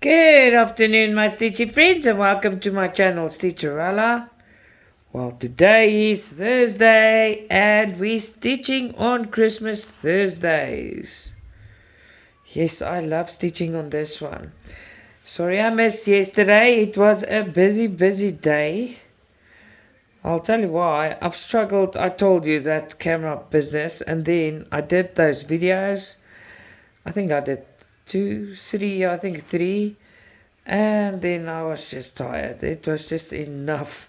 Good afternoon, my Stitchy friends, and welcome to my channel, Stitcha-Rella. Well, today is Thursday, and we're stitching on Christmas Thursdays. Yes, I love stitching on this one. Sorry I missed yesterday. It was a busy day. I'll tell you why. I've struggled. I told you that camera business, and then I did those videos. I think I did three. And then I was just tired. It was just enough.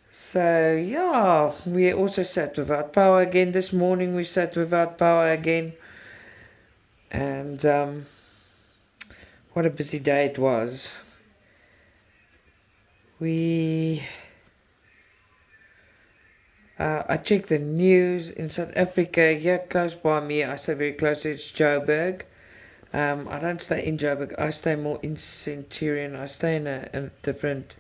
So, yeah, we also sat without power again. This morning we sat without power again. And what a busy day it was. I checked the news in South Africa. Yeah, close by me. I say very close. It's Joburg. I don't stay in Joburg. I stay more in Centurion. I stay in a different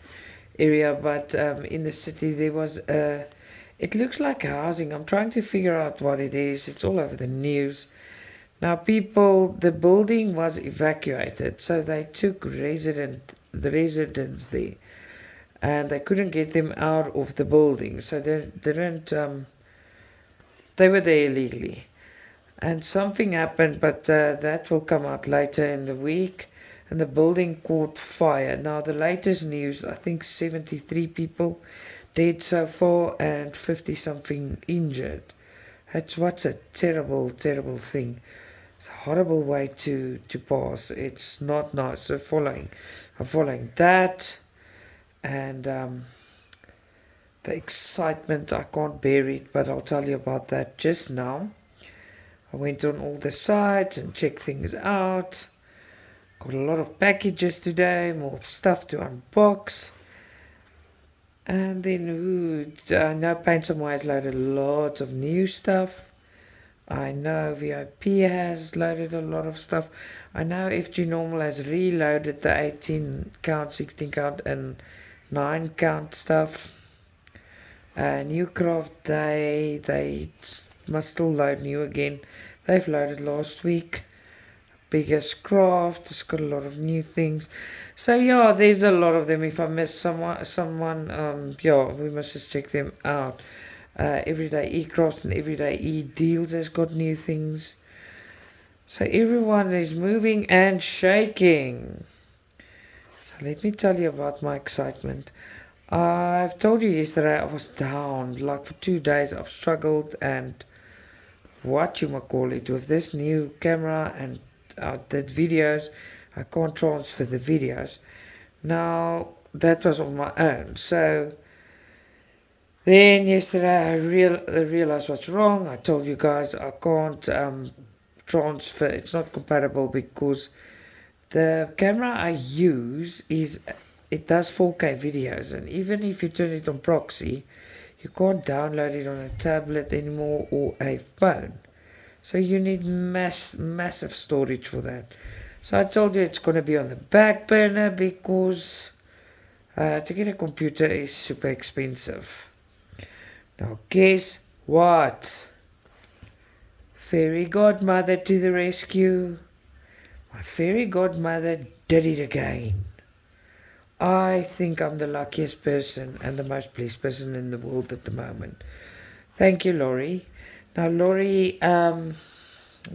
area, but in the city there was it looks like housing. I'm trying to figure out what it is. It's all over the news. Now the building was evacuated, so they took the residents there, and they couldn't get them out of the building, so they didn't. They were there illegally. And something happened, but that will come out later in the week. And the building caught fire. Now, the latest news, I think 73 people dead so far and 50 something injured. What's a terrible thing. It's a horrible way to pass. It's not nice. So I'm following that. And the excitement, I can't bear it, but I'll tell you about that just now. I went on all the sites and checked things out. Got a lot of packages today, more stuff to unbox. And then, I know Paint Some Ways loaded lots of new stuff. I know VIP has loaded a lot of stuff. I know FGNORMAL has reloaded the 18 count, 16 count and 9 count stuff. NewCraftDay, they must still load new again. They've loaded last week. BIGGESTCRAFT has got a lot of new things. So yeah, there's a lot of them. If I miss someone, yeah, we must just check them out. Everyday eCrafts and Everyday eDeals has got new things. So everyone is moving and shaking. So let me tell you about my excitement. I've told you yesterday I was down. Like for 2 days I've struggled, and what you might call it, with this new camera and did videos. I can't transfer the videos. Now that was on my own. So then yesterday I realized what's wrong. I told you guys I can't transfer. It's not compatible because the camera I use it does 4K videos, and even if you turn it on proxy, you can't download it on a tablet anymore or a phone. So you need massive storage for that. So I told you it's going to be on the back burner because to get a computer is super expensive. Now guess what? Fairy godmother to the rescue. My fairy godmother did it again. I think I'm the luckiest person and the most blessed person in the world at the moment. Thank you, Laurie. Now, Laurie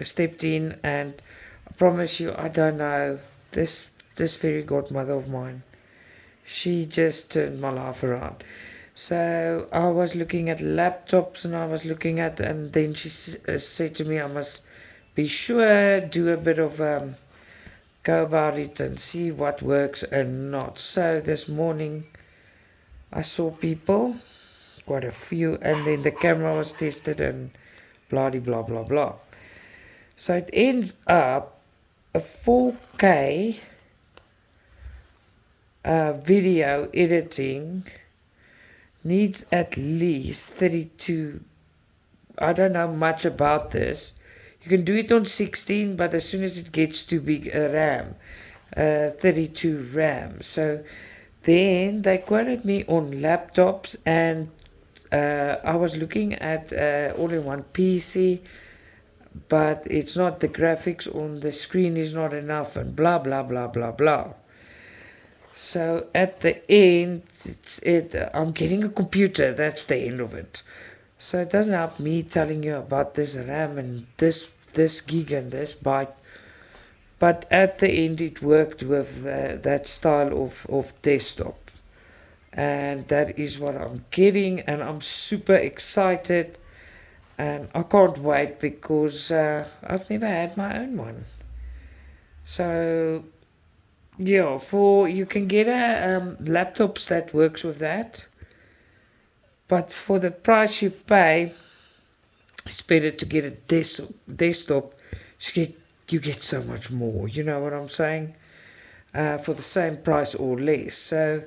stepped in, and I promise you, I don't know, this fairy godmother of mine, she just turned my life around. So I was looking at laptops, and then she said to me, I must be sure, do a bit of go about it and see what works and not. So this morning I saw people, quite a few, and then the camera was tested and blah blah blah blah. So it ends up a 4K video editing needs at least 32. I don't know much about this. You can do it on 16, but as soon as it gets too big a RAM, 32 RAM. So then they quoted me on laptops, and I was looking at all-in-one PC, but it's not, the graphics on the screen is not enough, and blah blah blah blah blah. So at the end, I'm getting a computer. That's the end of it. So it doesn't help me telling you about this RAM and this gig and this byte. But at the end, it worked with that style of desktop, and that is what I'm getting, and I'm super excited, and I can't wait because I've never had my own one. So yeah, for you can get a laptops that works with that, but for the price you pay, it's better to get a desktop. You get so much more. You know what I'm saying? For the same price or less. So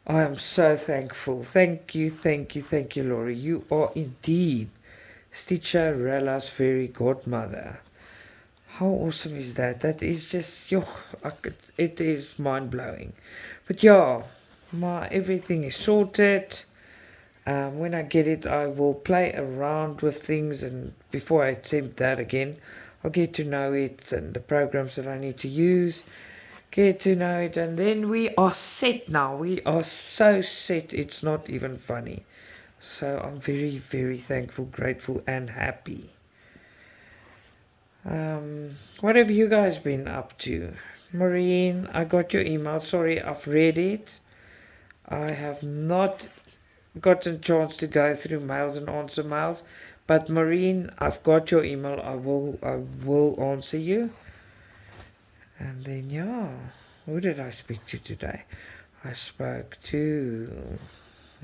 I am so thankful. Thank you, thank you, thank you, Laurie. You are indeed Stitcha-Rella's fairy godmother. How awesome is that? That is just, it is mind blowing. But yeah, my everything is sorted. When I get it, I will play around with things, and before I attempt that again, I'll get to know it and the programs that I need to use. Get to know it, and then we are set now. We are so set, it's not even funny. So I'm very, very thankful, grateful, and happy. What have you guys been up to? Maureen, I got your email. Sorry, I've read it. I have not gotten a chance to go through mails and answer mails. But Maureen, I've got your email. I will answer you. And then yeah, who did I speak to today? I spoke to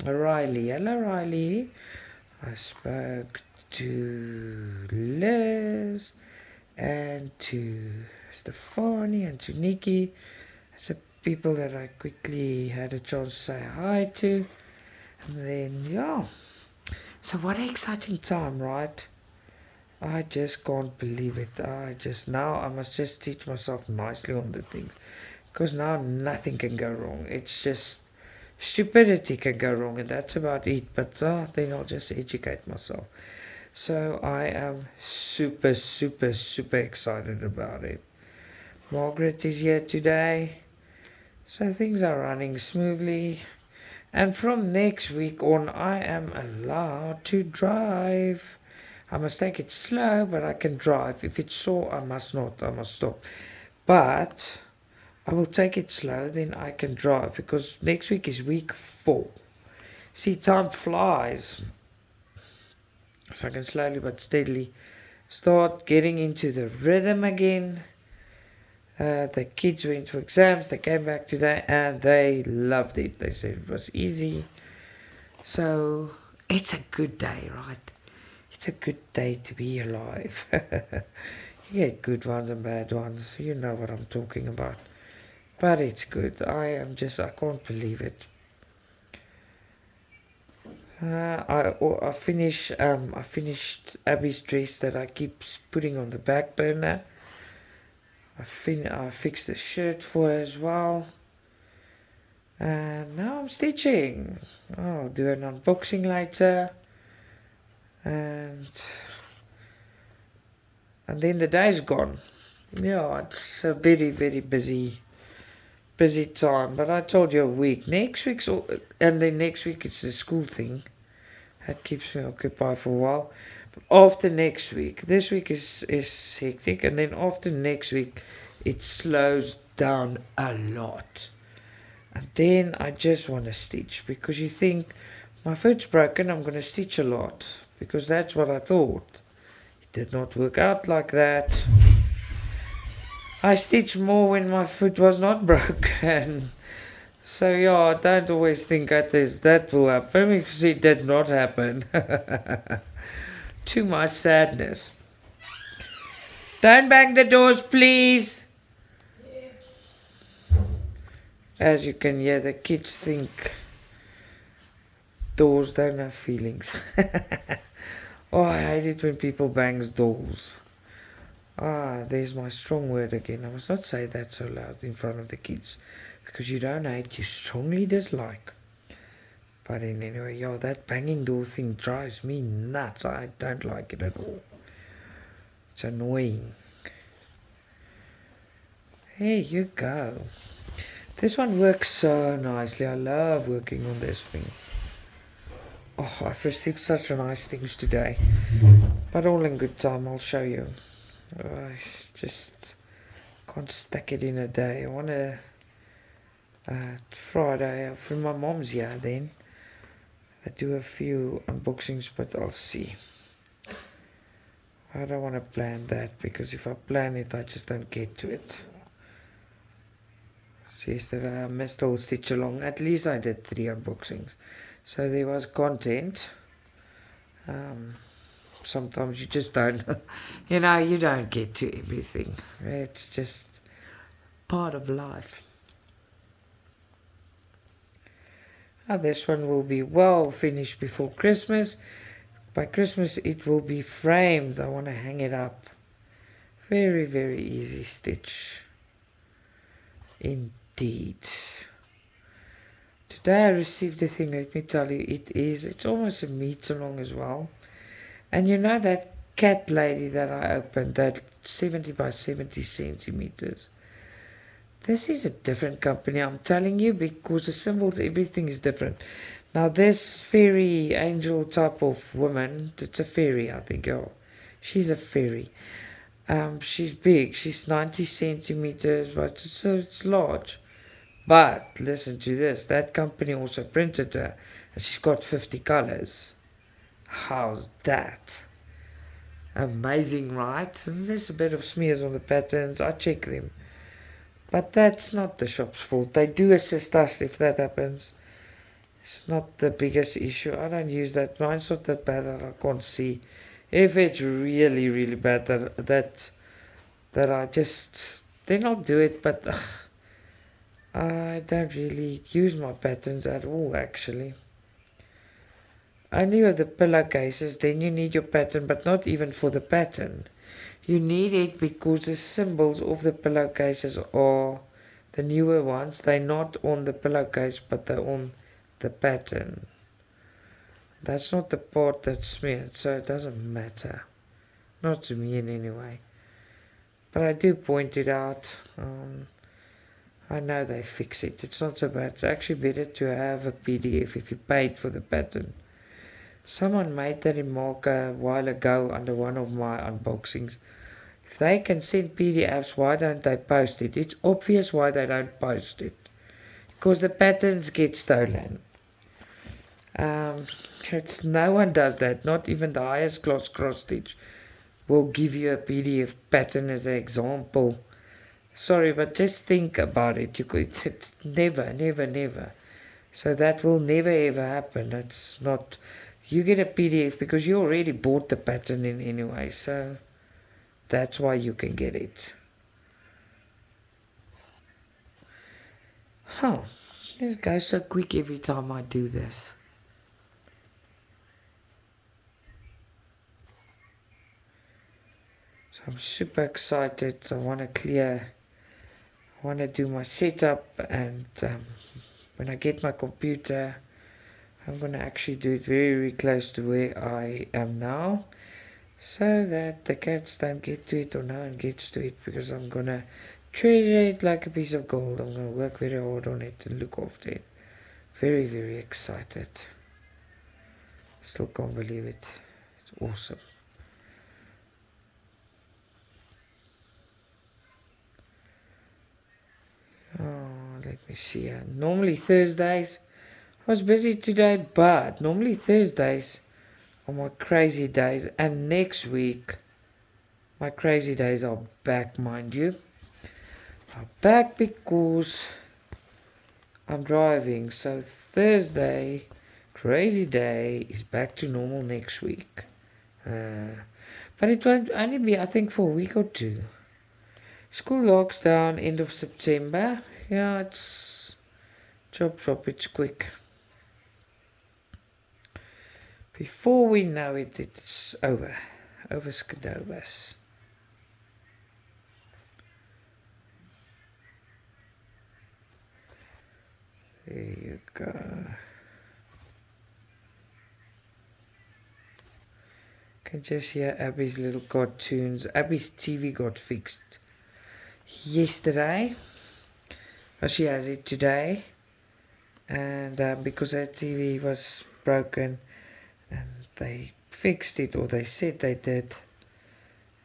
Riley. Hello, Riley. I spoke to Liz and to Stefani and to Nikki. It's the people that I quickly had a chance to say hi to. And then, yeah. So what an exciting time, right? I just can't believe it. Now I must just teach myself nicely on the things. Because now nothing can go wrong. It's just stupidity can go wrong, and that's about it. But then I'll just educate myself. So I am super, super, super excited about it. Margaret is here today. So things are running smoothly. And from next week on, I am allowed to drive. I must take it slow, but I can drive. If it's sore, I must not. I must stop. But I will take it slow, then I can drive. Because next week is week 4. See, time flies. So I can slowly but steadily start getting into the rhythm again. The kids went for exams. They came back today and they loved it. They said it was easy. So it's a good day, right? It's a good day to be alive. You get good ones and bad ones. You know what I'm talking about. But it's good. I can't believe it. I finished Abby's dress that I keep putting on the back burner. I fixed the shirt for her as well. And now I'm stitching. I'll do an unboxing later. And then the day's gone. Yeah, it's a very, very busy time. But I told you a week. And then next week it's the school thing. That keeps me occupied for a while. But after next week, this week is hectic, and then after next week, it slows down a lot. And then I just want to stitch, because you think, my foot's broken, I'm going to stitch a lot, because that's what I thought. It did not work out like that. I stitched more when my foot was not broken. So yeah, I don't always think that will happen, because it did not happen. To my sadness. Don't bang the doors, please. As you can hear, the kids think doors don't have feelings. Oh, I hate it when people bangs doors. There's my strong word again. I must not say that so loud in front of the kids, because you don't hate, you strongly dislike. But anyway, yeah, that banging door thing drives me nuts. I don't like it at all. It's annoying. There you go. This one works so nicely. I love working on this thing. Oh, I've received such nice things today. But all in good time, I'll show you. I just can't stack it in a day. I want to Friday for my mom's here then. I do a few unboxings, but I'll see. I don't want to plan that because if I plan it, I just don't get to it. So yesterday I missed all stitch along. At least I did 3 unboxings. So there was content. Sometimes you just don't, you know, you don't get to everything. It's just part of life. Now this one will be well finished before Christmas. By Christmas it will be framed. I want to hang it up. Very, very easy stitch. Indeed. Today I received the thing, let me tell you, it's almost a meter long as well. And you know that cat lady that I opened, that 70 by 70 centimeters. This is a different company, I'm telling you, because the symbols, everything is different. Now this fairy angel type of woman, it's a fairy, I think. Oh, she's a fairy. She's big. She's 90 centimeters, but it's large. But listen to this. That company also printed her, and she's got 50 colors. How's that? Amazing, right? And there's a bit of smears on the patterns. I check them. But that's not the shop's fault. They do assist us if that happens. It's not the biggest issue. I don't use that. Mine's not that bad that I can't see. If it's really, really bad that I just, then I'll do it. But I don't really use my patterns at all, actually. Only with the pillowcases, then you need your pattern, but not even for the pattern. You need it because the symbols of the pillowcases are the newer ones. They're not on the pillowcase, but they're on the pattern. That's not the part that's smeared, so it doesn't matter. Not to me in any way. But I do point it out. I know they fix it. It's not so bad. It's actually better to have a PDF if you paid for the pattern. Someone made the remark a while ago under one of my unboxings. If they can send PDFs, why don't they post it? It's obvious why they don't post it. Because the patterns get stolen. No one does that. Not even the highest class cross stitch will give you a PDF pattern as an example. Sorry, but just think about it. You could never, never, never. So that will never ever happen. That's not. You get a PDF because you already bought the pattern in anyway. So that's why you can get it. Huh. This goes so quick every time I do this. So I'm super excited. I want to do my setup, and when I get my computer, I'm going to actually do it very, very close to where I am now, so that the cats don't get to it or no one gets to it, because I'm going to treasure it like a piece of gold. I'm going to work very hard on it and look after it. Very, very excited. Still can't believe it. It's awesome. Oh, let me see. Normally Thursdays, I was busy today, but normally Thursdays are my crazy days, and next week my crazy days are back, mind you. Are back because I'm driving, so Thursday, crazy day, is back to normal next week. But it won't only be, I think, for a week or two. School locks down end of September. Yeah, it's chop, it's quick. Before we know it, it's over. Over Skadovas. There you go. can just hear Abby's little cartoons. Abby's TV got fixed yesterday. Well, she has it today. And because her TV was broken, and they fixed it, or they said they did,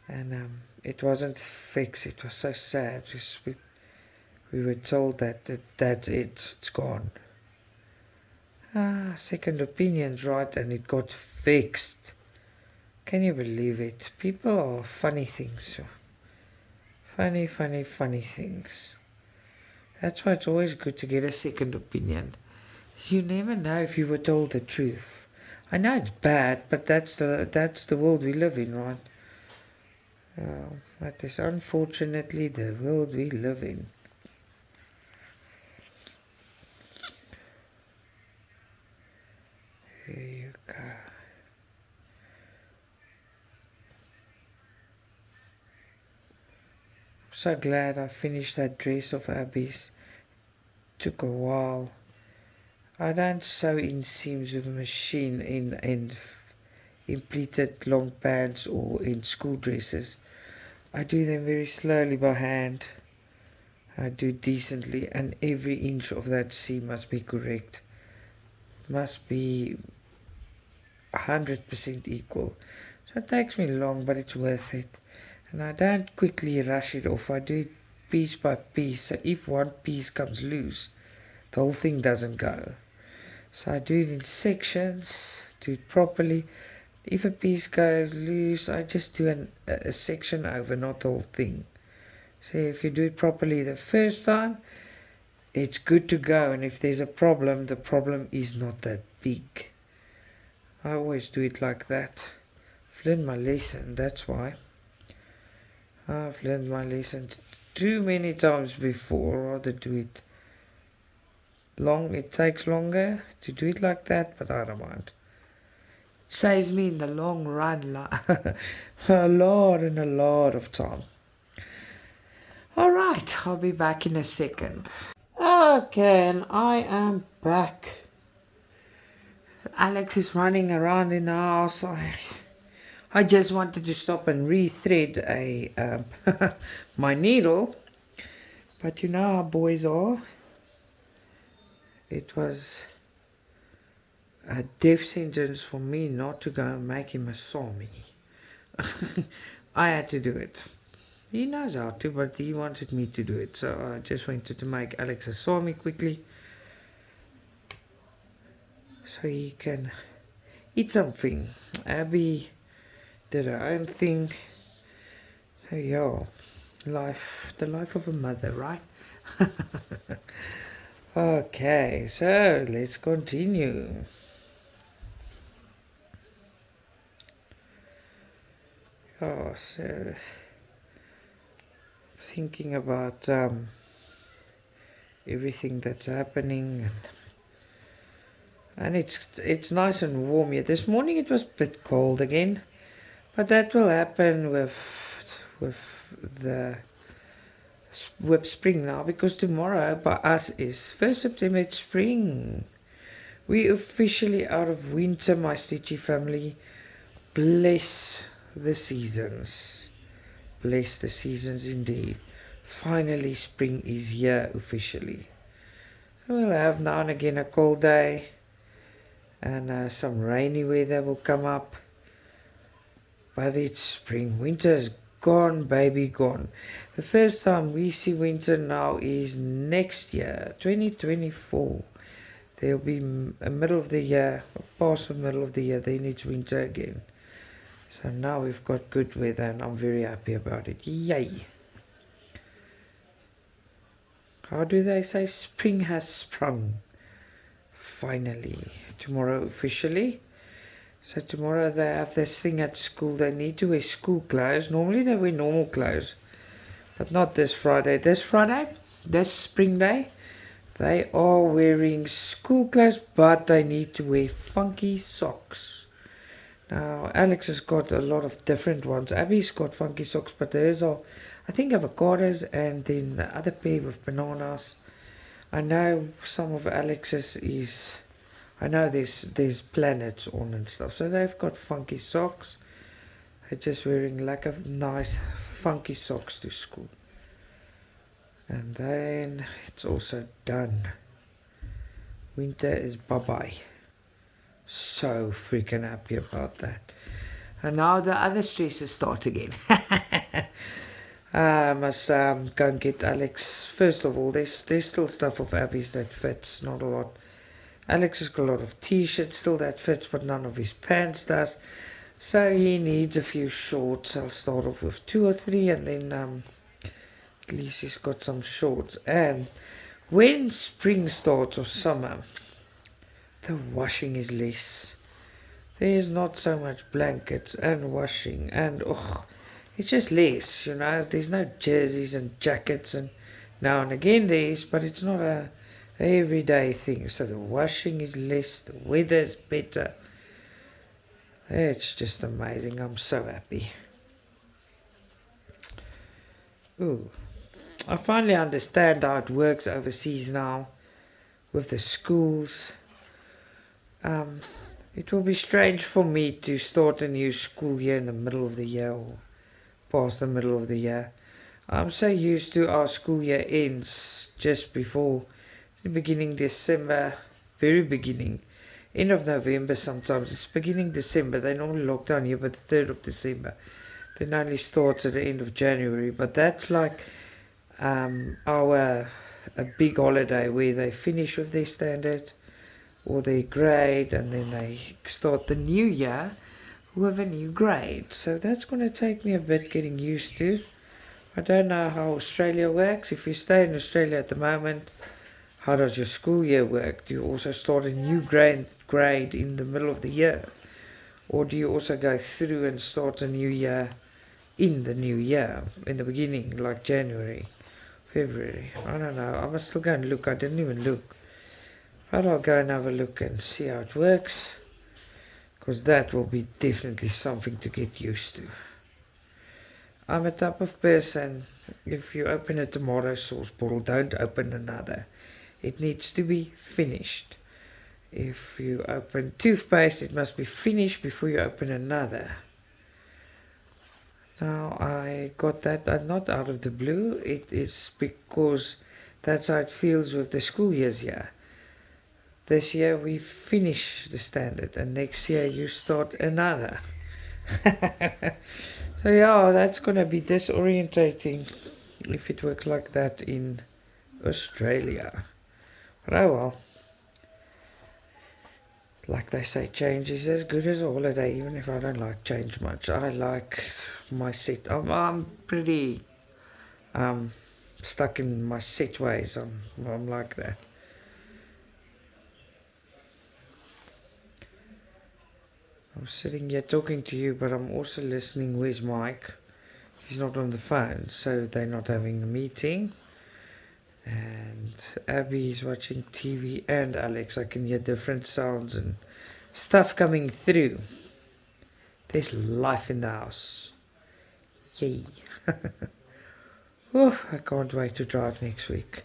and it wasn't fixed. It was so sad. We were told that's it. It's gone. Second opinions, right? And it got fixed. Can you believe it? People are funny things. Funny things. That's why it's always good to get a second opinion. You never know if you were told the truth. I know it's bad, but that's the world we live in, right? That is unfortunately the world we live in. Here you go. I'm so glad I finished that dress of Abby's. Took a while. I don't sew in seams with a machine in pleated long pants or in school dresses. I do them very slowly by hand. I do decently, and every inch of that seam must be correct. It must be 100% equal. So it takes me long, but it's worth it. And I don't quickly rush it off. I do it piece by piece. So if one piece comes loose, the whole thing doesn't go. So I do it in sections, do it properly. If a piece goes loose, I just do a section over, not the whole thing. So if you do it properly the first time, it's good to go. And if there's a problem, the problem is not that big. I always do it like that. I've learned my lesson, that's why. I've learned my lesson too many times before. I'd rather do it long. It takes longer to do it like that, but I don't mind. It saves me in the long run a lot of time. Alright, I'll be back in a second. Okay, and I am back. Alex is running around in the house. I just wanted to stop and rethread my needle, but you know how boys are. It was a death sentence for me not to go and make him a sawme. I had to do it. He knows how to, but he wanted me to do it, so I just wanted to make Alex a sawme quickly, so he can eat something. Abby did her own thing. So yeah, the life of a mother, right? Okay, so let's continue. Oh, so thinking about everything that's happening, and it's nice and warm here. This morning it was a bit cold again, but that will happen with spring now, because tomorrow by us is 1st September. It's spring. We officially out of winter, my Stitchy family. Bless the seasons. Bless the seasons indeed. Finally spring is here officially. We'll have now and again a cold day, and some rainy weather will come up, but it's spring. Winter is gone, baby, gone. The first time we see winter now is next year, 2024. There'll be a middle of the year, past the middle of the year, then it's winter again. So now we've got good weather, and I'm very happy about it. Yay! How do they say? Spring has sprung. Finally. Tomorrow officially. So tomorrow they have this thing at school. They need to wear school clothes. Normally they wear normal clothes, but not this Friday. This Friday, this spring day, they are wearing school clothes, but they need to wear funky socks. Now Alex has got a lot of different ones. Abby's got funky socks, but hers are, I think, avocados, and then the other pair with bananas. I know some of Alex's I know there's planets on and stuff, so they've got funky socks. They're just wearing like a nice funky socks to school. And then it's also done. Winter is bye-bye. So freaking happy about that. And now the other stresses start again. I must go and get Alex. First of all, there's still stuff of Abby's that fits, not a lot. Alex has got a lot of t-shirts still that fits, but none of his pants does. So he needs a few shorts. I'll start off with 2 or 3, and then at least he's got some shorts. And when spring starts or summer, the washing is less. There's not so much blankets and washing, and it's just less, you know. There's no jerseys and jackets, and now and again there is, but it's not a everyday thing. So the washing is less, the weather's better. It's just amazing. I'm so happy. Ooh, I finally understand how it works overseas now with the schools. It will be strange for me to start a new school year in the middle of the year or past the middle of the year. I'm so used to our school year ends just before the beginning December, very beginning, end of November sometimes. It's beginning December. They normally lock down here by the 3rd of December. Then only starts at the end of January. But that's like a big holiday where they finish with their standard or their grade, and then they start the new year with a new grade. So that's going to take me a bit getting used to. I don't know how Australia works. If you stay in Australia at the moment, how does your school year work? Do you also start a new grade in the middle of the year? Or do you also go through and start a new year in the new year, in the beginning, like January, February? I don't know. I must still go and look. I didn't even look. But I'll go and have a look and see how it works, because that will be definitely something to get used to. I'm a type of person, if you open a tomato sauce bottle, don't open another. It needs to be finished. If you open toothpaste, it must be finished before you open another. Now, I got that not out of the blue. It is because that's how it feels with the school years here. This year we finish the standard, and next year you start another. So yeah, that's gonna be disorientating if it works like that in Australia. But oh well. Like they say, change is as good as a holiday, even if I don't like change much. I like my set. I'm pretty stuck in my set ways. I'm like that. I'm sitting here talking to you, but I'm also listening. Where's Mike? He's not on the phone, so they're not having a meeting. And Abby's watching TV, and Alex. I can hear different sounds and stuff coming through. There's life in the house. Yay. Oh, I can't wait to drive next week.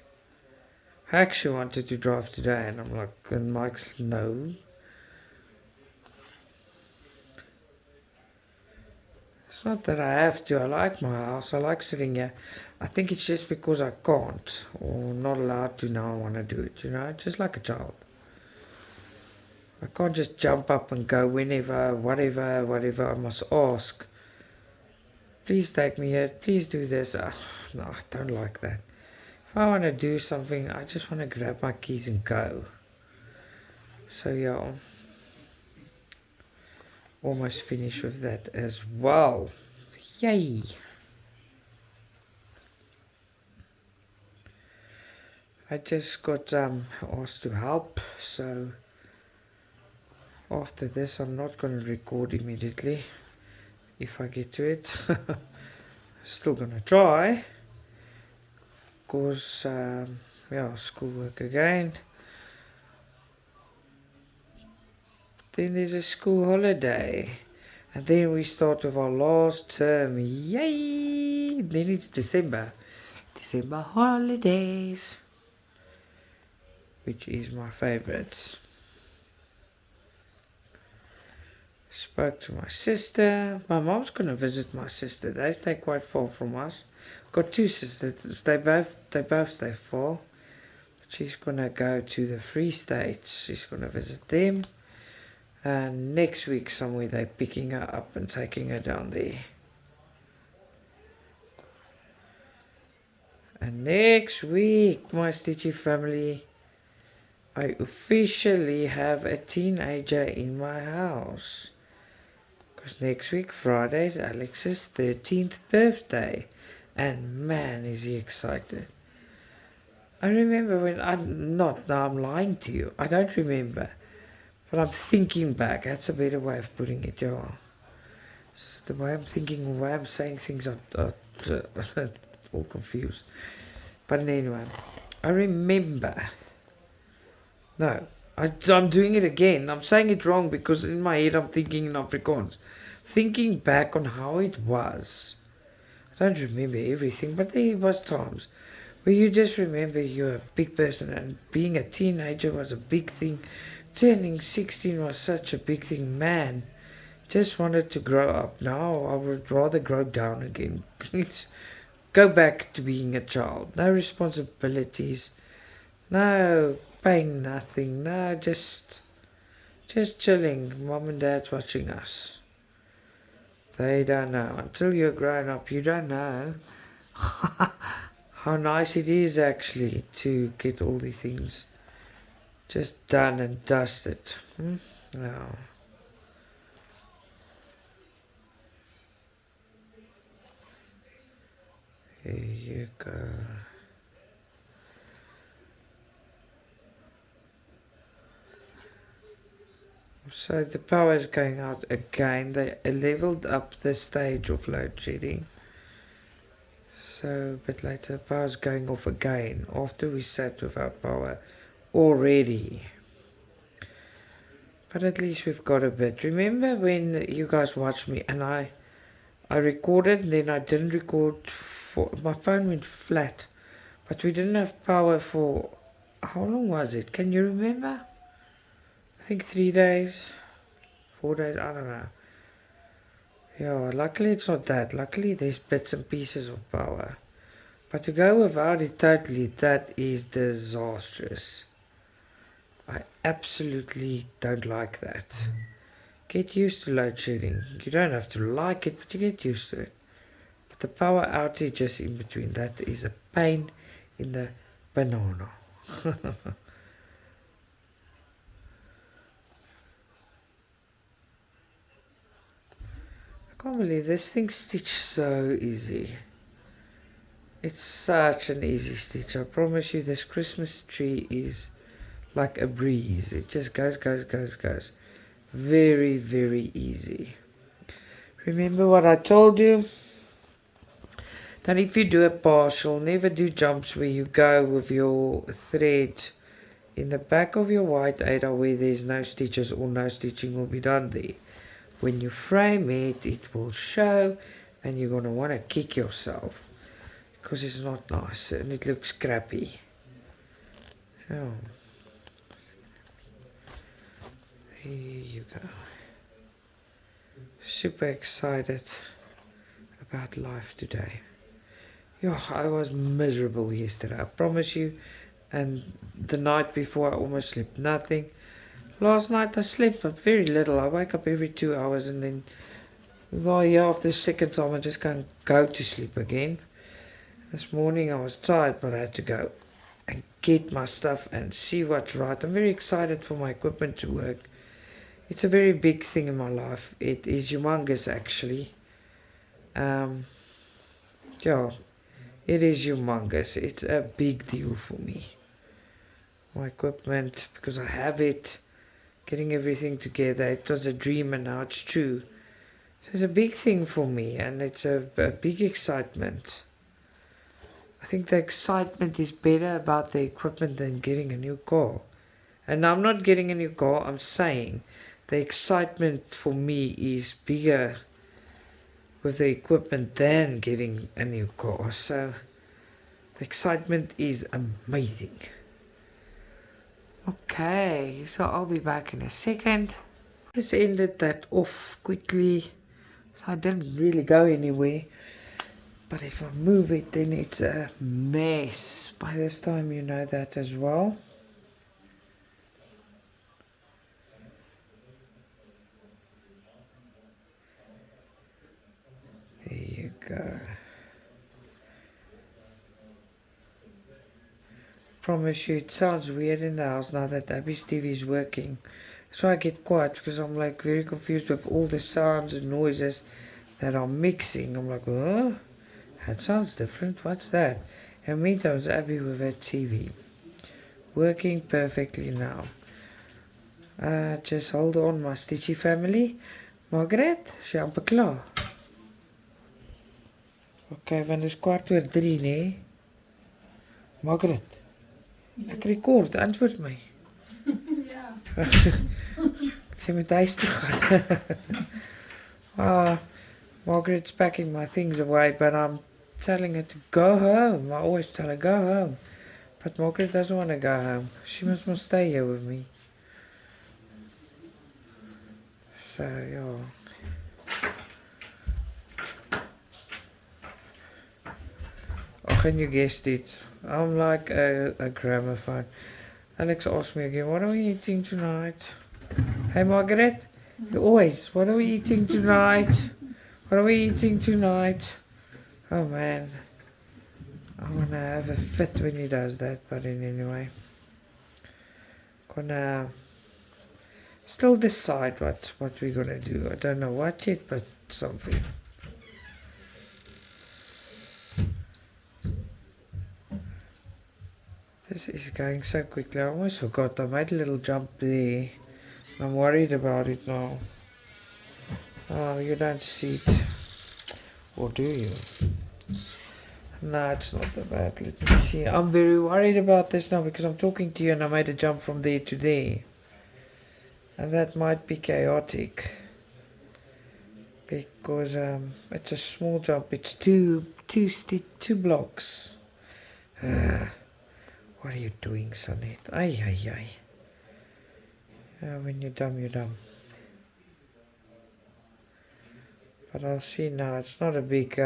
I actually wanted to drive today, and I'm like, and Mike's no. It's not that I have to. I like my house. I like sitting here. I think it's just because I can't or not allowed to now. I want to do it, you know, just like a child. I can't just jump up and go whenever, whatever. I must ask. Please take me here. Please do this. No, I don't like that. If I want to do something, I just want to grab my keys and go. So yeah, almost finished with that as well. Yay! I just got asked to help, so after this I'm not going to record immediately if I get to it. Still gonna try, cause yeah, schoolwork again. Then there's a school holiday, and then we start with our last term. Yay! Then it's December holidays, which is my favorites. Spoke to my sister. My mom's gonna visit my sister. They stay quite far from us. Got two sisters. They both stay far. She's gonna go to the Free States. She's gonna visit them. And next week somewhere they're picking her up and taking her down there. And next week, my Stitchy family, I officially have a teenager in my house. Because next week, Friday, is Alex's 13th birthday. And man, is he excited. I remember when I'm lying to you. I don't remember. But I'm thinking back. That's a better way of putting it, yeah. It's the way I'm thinking, the way I'm saying things, I'm all confused. But anyway, I remember. No, I'm doing it again. I'm saying it wrong because in my head I'm thinking in Afrikaans. Thinking back on how it was. I don't remember everything, but there was times where you just remember you're a big person and being a teenager was a big thing. Turning 16 was such a big thing. Man, just wanted to grow up. Now I would rather grow down again. Go back to being a child. No responsibilities. No paying nothing. No, just chilling. Mom and dad's watching us. They don't know. Until you're grown up, you don't know how nice it is actually to get all the things just done and dusted. Now, here you go. So the power is going out again. They leveled up the stage of load shedding. So a bit later the power is going off again after we sat without power already. But at least we've got a bit. Remember when you guys watched me and I recorded and then I didn't record for my phone went flat. But we didn't have power for how long was it? Can you remember? I think 3 days, 4 days, I don't know. Yeah, luckily it's not that. Luckily there's bits and pieces of power. But to go without it totally, that is disastrous. I absolutely don't like that. Get used to load shedding. You don't have to like it, but you get used to it. But the power outages in between, that is a pain in the banana. I can't believe this thing's stitched so easy. It's such an easy stitch. I promise you this Christmas tree is like a breeze. It just goes. Very, very easy. Remember what I told you? That if you do a partial, never do jumps where you go with your thread in the back of your white 8 where there's no stitches or no stitching will be done there. When you frame it, it will show and you're going to want to kick yourself because it's not nice and it looks crappy. Oh. Here you go. Super excited about life today. Yeah, I was miserable yesterday, I promise you. And the night before I almost slept nothing. Last night I slept but very little. I wake up every 2 hours and then after the second time I just can't go to sleep again. This morning I was tired but I had to go and get my stuff and see what's right. I'm very excited for my equipment to work. It's a very big thing in my life. It is humongous actually. Yeah, it is humongous. It's a big deal for me. My equipment, because I have it, getting everything together. It was a dream and now it's true. So it's a big thing for me and it's a big excitement. I think the excitement is better about the equipment than getting a new car. And I'm not getting a new car, I'm saying the excitement for me is bigger with the equipment than getting a new car. So the excitement is amazing. Okay, so I'll be back in a second. Just ended that off quickly. So I didn't really go anywhere. But if I move it, then it's a mess. By this time, you know that as well. There you go. Promise you, it sounds weird in the house now that Abby's TV is working. So I get quiet because I'm like very confused with all the sounds and noises that are mixing. I'm like, oh, that sounds different. What's that? And meantime, Abby with her TV working perfectly now. Just hold on, my Stitchy family. Margaret, is jy amper klaar? Okay, want dit is 2:15, nee. Margaret, ek rekord, antwoord my. Ja. Jy moet huis toe gaan. Margaret's packing my things away, but I'm telling her to go home. I always tell her, go home. But Margaret doesn't want to go home. She must stay here with me. So, yeah. Oh, can you guess it? I'm like a gramophone. Alex asked me again, what are we eating tonight? Hey, Margaret? You always, what are we eating tonight? What are we eating tonight? Oh, man. I want to have a fit when he does that, but anyway. Gonna still decide what we're gonna do. I don't know what yet, but something. This is going so quickly. I almost forgot. I made a little jump there. I'm worried about it now. Oh, you don't see it. Or do you? No, it's not that bad. Let me see. I'm very worried about this now because I'm talking to you and I made a jump from there to there. And that might be chaotic. Because it's a small jump. It's two blocks. What are you doing, Sanet? Ay, ay, ay. When you're dumb, you're dumb. But I'll see now. It's not a big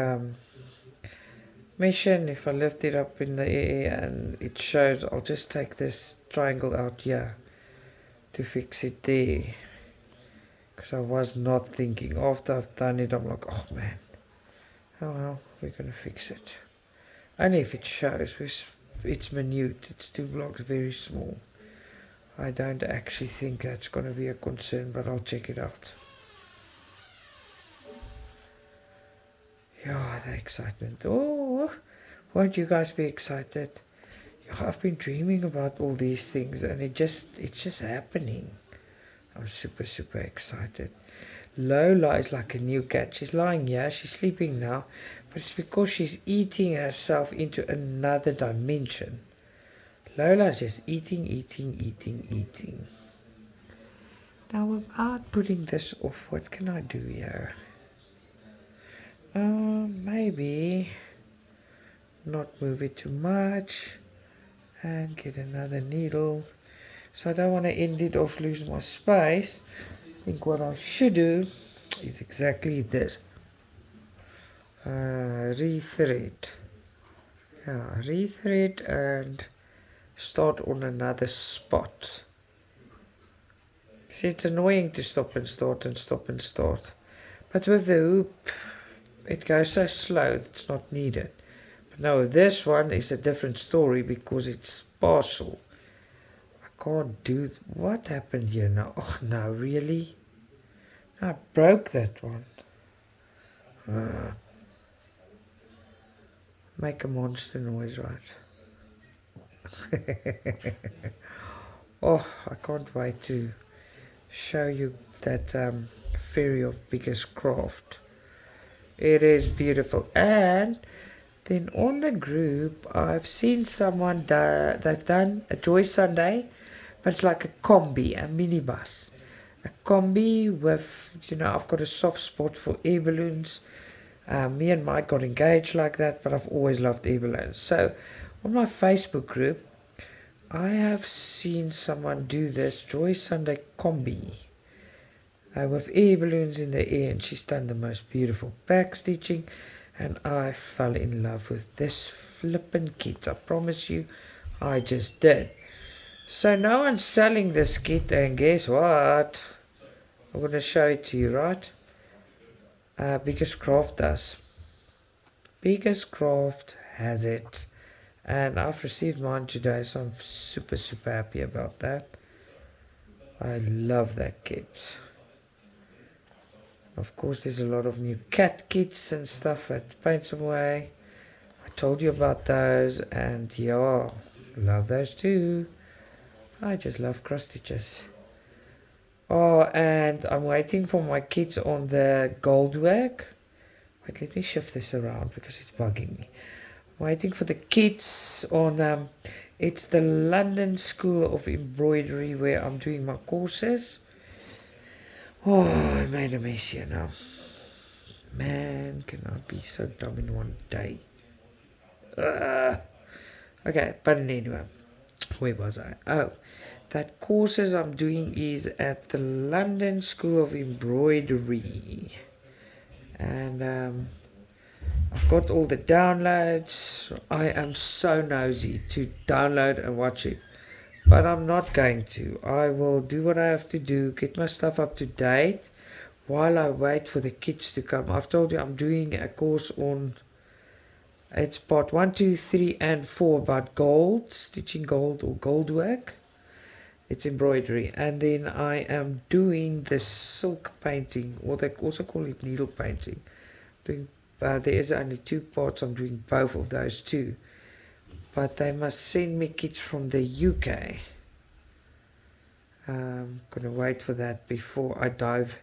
mission. If I lift it up in the air and it shows, I'll just take this triangle out here to fix it there. Because I was not thinking. After I've done it, I'm like, oh man. Oh well, we're going to fix it. Only if it shows. It's minute. It's 2 blocks, very small. I don't actually think that's going to be a concern, but I'll check it out. Yeah, the excitement. Oh, won't you guys be excited? Yeah, I've been dreaming about all these things and it's just happening. I'm super excited. Lola is like a new cat. She's lying here. She's sleeping now. But it's because she's eating herself into another dimension. Lola's just eating. Now without putting this off, what can I do here? Maybe not move it too much. And get another needle. So I don't want to end it off, lose my space. I think what I should do is exactly this. Rethread. Yeah, rethread and start on another spot. See, it's annoying to stop and start and stop and start. But with the hoop, it goes so slow, it's not needed. But now this one is a different story because it's partial. I can't do... What happened here now? Oh, no, really? I broke that one. Make a monster noise, right? Oh, I can't wait to show you that fairy of biggest craft. It is beautiful. And then on the group, I've seen someone, they've done a Joy Sunday, but it's like a combi, a minibus. A combi with, you know, I've got a soft spot for air balloons. Me and Mike got engaged like that, but I've always loved air balloons. So on my Facebook group, I have seen someone do this Joy Sunday combi. with air balloons in the air, and she's done the most beautiful back stitching, and I fell in love with this flippin' kit. I promise you, I just did. So now I'm selling this kit, and guess what? I'm gonna show it to you, right? Biggest Craft does. Biggest Craft has it, and I've received mine today, so I'm super happy about that. I love that kit. Of course, there's a lot of new cat kits and stuff at Paints Away. I told you about those, and yeah, love those too. I just love cross stitches. Oh, and I'm waiting for my kits on the gold work. Wait, let me shift this around because it's bugging me. I'm waiting for the kits on it's the London School of Embroidery where I'm doing my courses. Oh, I made a mess here now. Man, can I be so dumb in one day? Okay, but anyway, where was I? Oh, that courses I'm doing is at the London School of Embroidery, and I've got all the downloads. I am so nosy to download and watch it, but I'm not going to. I will do what I have to do, get my stuff up to date while I wait for the kits to come. I've told you I'm doing a course on, it's part 1, 2, 3, and 4 about gold, stitching gold or gold work. It's embroidery, and then I am doing the silk painting, or they also call it needle painting. There is only 2 parts. I'm doing both of those too, but they must send me kits from the UK. I'm gonna wait for that before I dive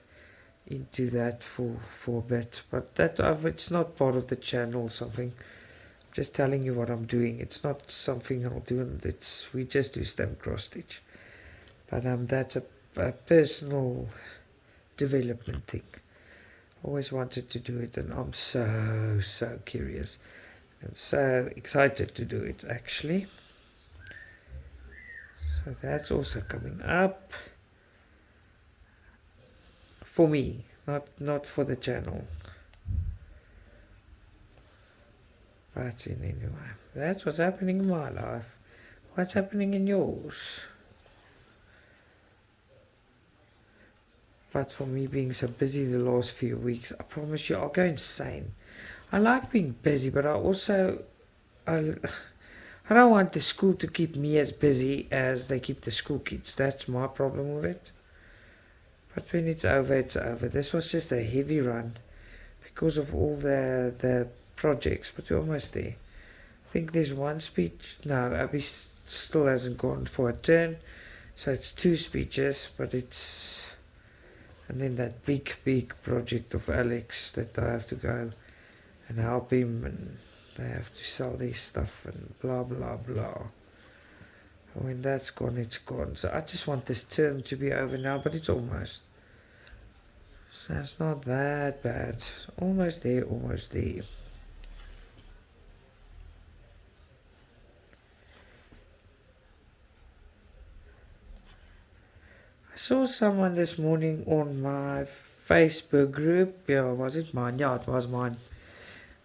into that for a bit, but that it's not part of the channel or something. I'm just telling you what I'm doing. It's not something I'll do, and we just do stamp cross stitch. But that's a personal development thing. Always wanted to do it, and I'm so curious and so excited to do it actually. So that's also coming up for me, not for the channel. But anyway, that's what's happening in my life. What's happening in yours? But for me being so busy the last few weeks, I promise you I'll go insane. I like being busy, but I don't want the school to keep me as busy as they keep the school kids. That's my problem with it. But when it's over, it's over. This was just a heavy run because of all the projects, but we're almost there. I think there's one speech. No, Abby still hasn't gone for a turn, so it's 2 speeches, but it's... And then that big project of Alex that I have to go and help him, and they have to sell their stuff and blah blah blah. When that's gone, it's gone. So I just want this term to be over now, but it's almost. So it's not that bad. Almost there, almost there. I saw someone this morning on my Facebook group. Yeah, was it mine? Yeah, it was mine.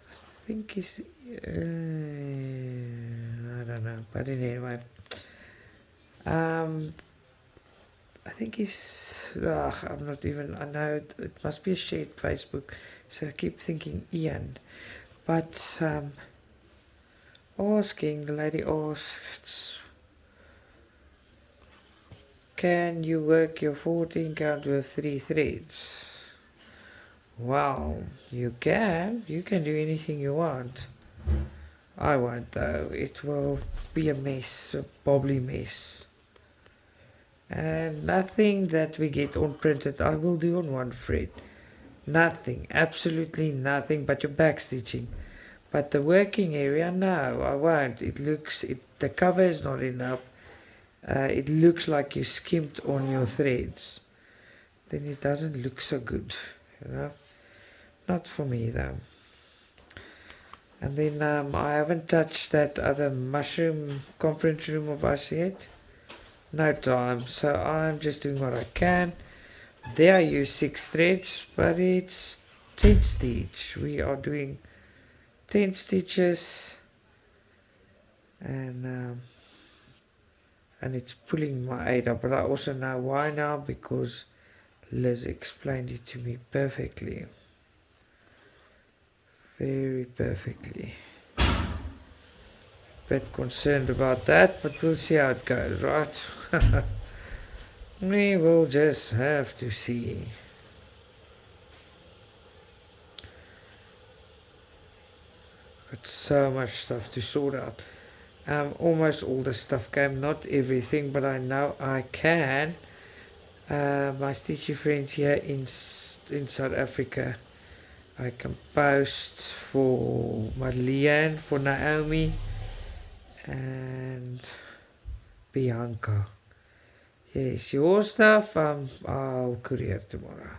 I think it's... I don't know. But anyway. I think he's... I'm not even... I know it must be a shared Facebook. So I keep thinking Ian. But asking, the lady asks... Can you work your 14 count with 3 threads? Wow, you can. You can do anything you want. I won't though. It will be a mess, a bobbly mess. And nothing that we get on printed I will do on 1 thread. Nothing, absolutely nothing but your back stitching. But the working area, no, I won't. The cover is not enough. It looks like you skimped on your threads. Then it doesn't look so good, you know. Not for me though. And then I haven't touched that other mushroom conference room of us yet. No time, so I'm just doing what I can. There I use 6 threads, but it's 10 stitch. We are doing 10 stitches, and it's pulling my 8 up. But I also know why now, because Liz explained it to me perfectly. Very perfectly. Bit concerned about that, but we'll see how it goes, right? We will just have to see. Got so much stuff to sort out. Almost all the stuff came, not everything, but I know I can. My Stitchy friends here in South Africa, I can post for Madeleine, for Naomi, and Bianca. Yes, your stuff I'll courier tomorrow.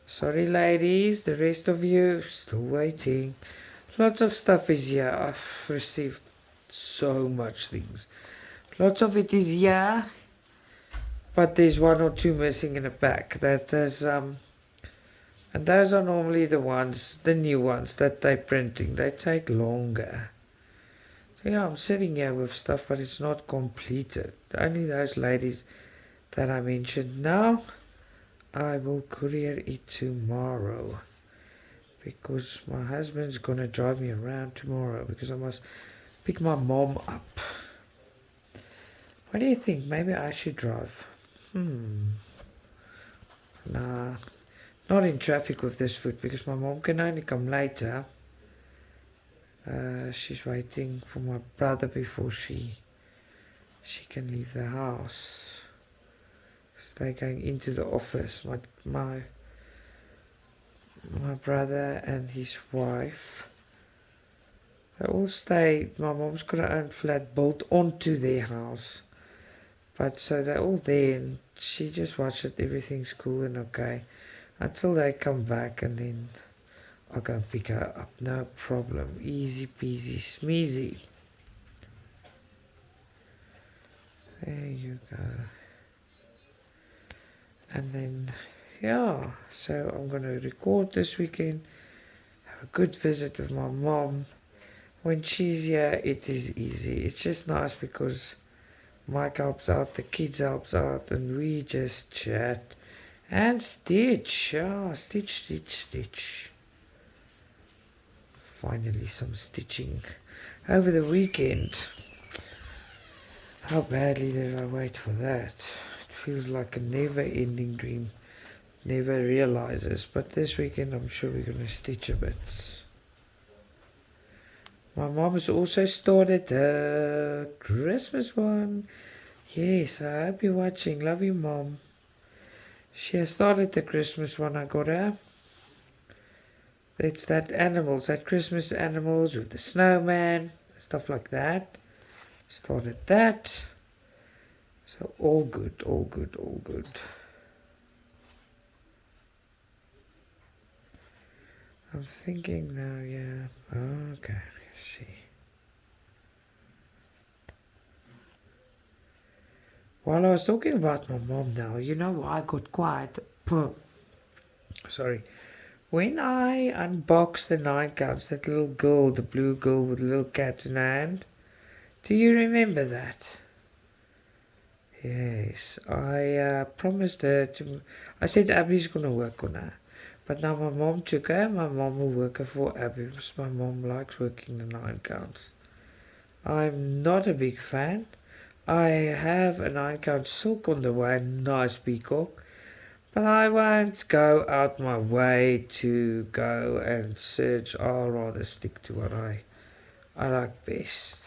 Sorry ladies, the rest of you still waiting. Lots of stuff is here. I've received so much things. Lots of it is here, but there's one or two missing in a pack. That is and those are normally the ones, the new ones that they're printing. They take longer. So yeah, I'm sitting here with stuff, but it's not completed. Only those ladies that I mentioned now, I will courier it tomorrow. Because my husband's gonna drive me around tomorrow, because I must pick my mom up. What do you think? Maybe I should drive. Nah, not in traffic with this foot, because my mom can only come later. She's waiting for my brother before she can leave the house. So they're going into the office. My brother and his wife, they all stay. My mom's got her own flat built onto their house, but so they're all there, and she just watches that everything's cool and okay until they come back, and then I'll go and pick her up. No problem. Easy peasy smeezy. There you go. And then yeah, so I'm gonna record this weekend, have a good visit with my mom. When she's here, it is easy. It's just nice because Mike helps out, the kids helps out, and we just chat and stitch. Yeah, stitch. Finally some stitching over the weekend. How badly did I wait for that? It feels like a never-ending dream. Never realizes, but this weekend I'm sure we're gonna stitch a bit. My mom has also started the Christmas one. Yes, I hope you're watching. Love you, Mom. She has started the Christmas one I got her. It's that animals, that Christmas animals with the snowman, stuff like that. Started that. So all good. I'm thinking now, yeah. Okay, let's see. While I was talking about my mom now, you know, I got quiet. Sorry. When I unboxed the 9 counts, that little girl, the blue girl with the little cat in her hand, do you remember that? Yes, I promised her to. I said Abby's gonna work on her, but now my mom took her. My mom will work her for Abby because my mom likes working the 9 counts. I'm not a big fan. I have a 9 count silk on the way, nice peacock, but I won't go out my way to go and search. I'll rather stick to what I like best.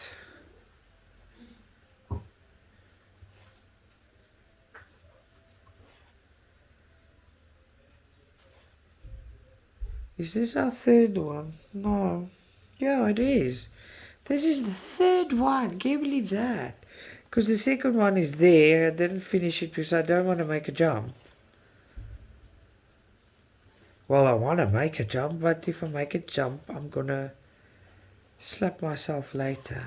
Is this our third one? No. Yeah, it is. This is the third one. Can you believe that? Because the second one is there. I didn't finish it because I don't want to make a jump. Well, I want to make a jump, but if I make a jump, I'm going to slap myself later.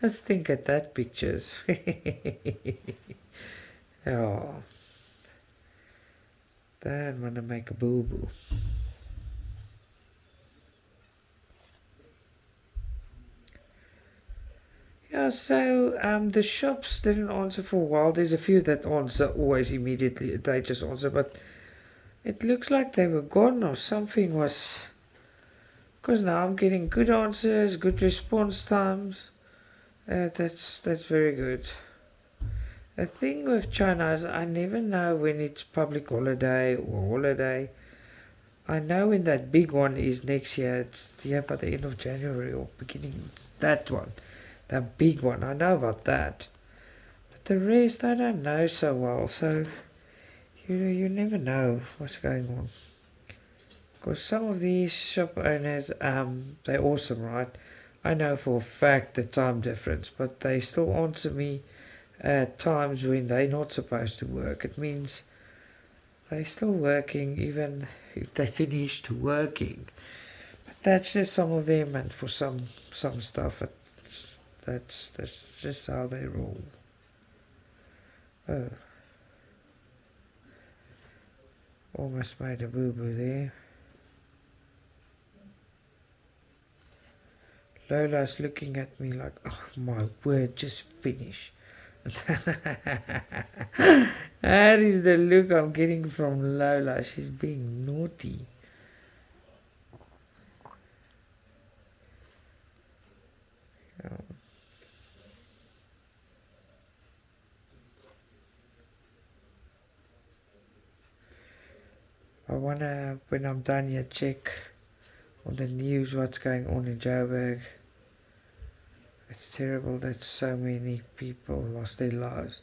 Let's think at that pictures. Yeah. Don't want to make a boo-boo. Yeah, so the shops didn't answer for a while. There's a few that answer always immediately. They just answer, but it looks like they were gone or something was. Because now I'm getting good answers, good response times. That's very good. The thing with China is I never know when it's public holiday or holiday. I know when that big one is next year. It's by the end of January or beginning. It's that one. That big one. I know about that. But the rest I don't know so well. So you never know what's going on. Because some of these shop owners, they're awesome, right? I know for a fact the time difference, but they still answer me at times when they're not supposed to work. It means they're still working even if they finished working. But that's just some of them, and for some stuff, that's just how they roll. Oh, almost made a boo-boo there. Lola's looking at me like, oh my word, just finish. That is the look I'm getting from Lola. She's being naughty. I wanna, when I'm done here, check on the news what's going on in Joburg. It's terrible that so many people lost their lives.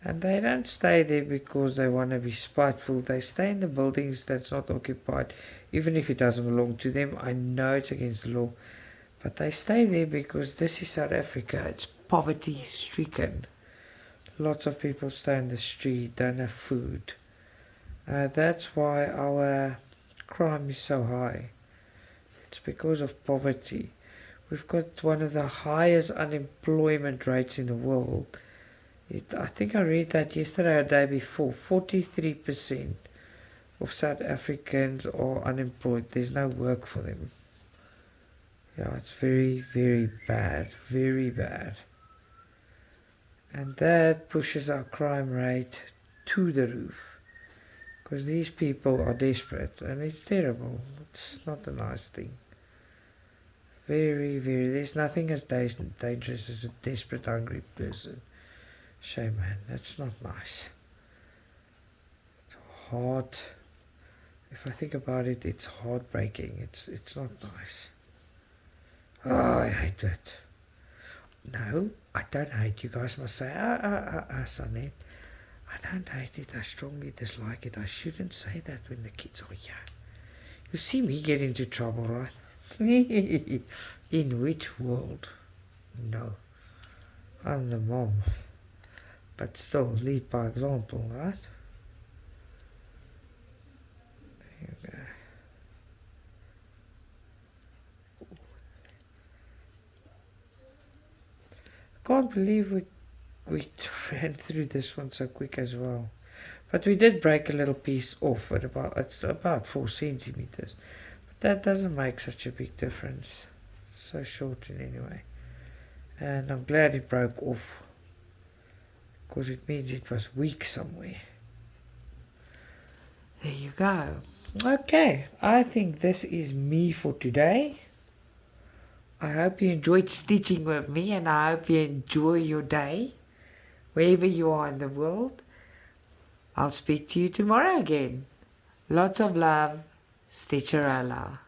And they don't stay there because they want to be spiteful. They stay in the buildings that's not occupied, even if it doesn't belong to them. I know it's against the law, but they stay there because this is South Africa. It's poverty stricken. Lots of people stay in the street, don't have food. That's why our crime is so high. It's because of poverty. We've got one of the highest unemployment rates in the world. I think I read that yesterday or the day before. 43% of South Africans are unemployed. There's no work for them. Yeah, it's very, very bad. Very bad. And that pushes our crime rate to the roof. Because these people are desperate. And it's terrible. It's not a nice thing. Very, very. There's nothing as dangerous as a desperate, hungry person. Shame, man. That's not nice. It's hard. If I think about it, it's heartbreaking. It's not nice. Oh, I hate it. No, I don't hate. You guys must say, Sanet. I don't hate it. I strongly dislike it. I shouldn't say that when the kids are young. You see me get into trouble, right? In which world? No. I'm the mom. But still, lead by example, right? There you go. I can't believe we ran through this one so quick as well. But we did break a little piece off at about 4 centimeters. But that doesn't make such a big difference. It's so short in any way. And I'm glad it broke off, because it means it was weak somewhere. There you go. Okay, I think this is me for today. I hope you enjoyed stitching with me, and I hope you enjoy your day, wherever you are in the world. I'll speak to you tomorrow again. Lots of love, Stitcha-Rella.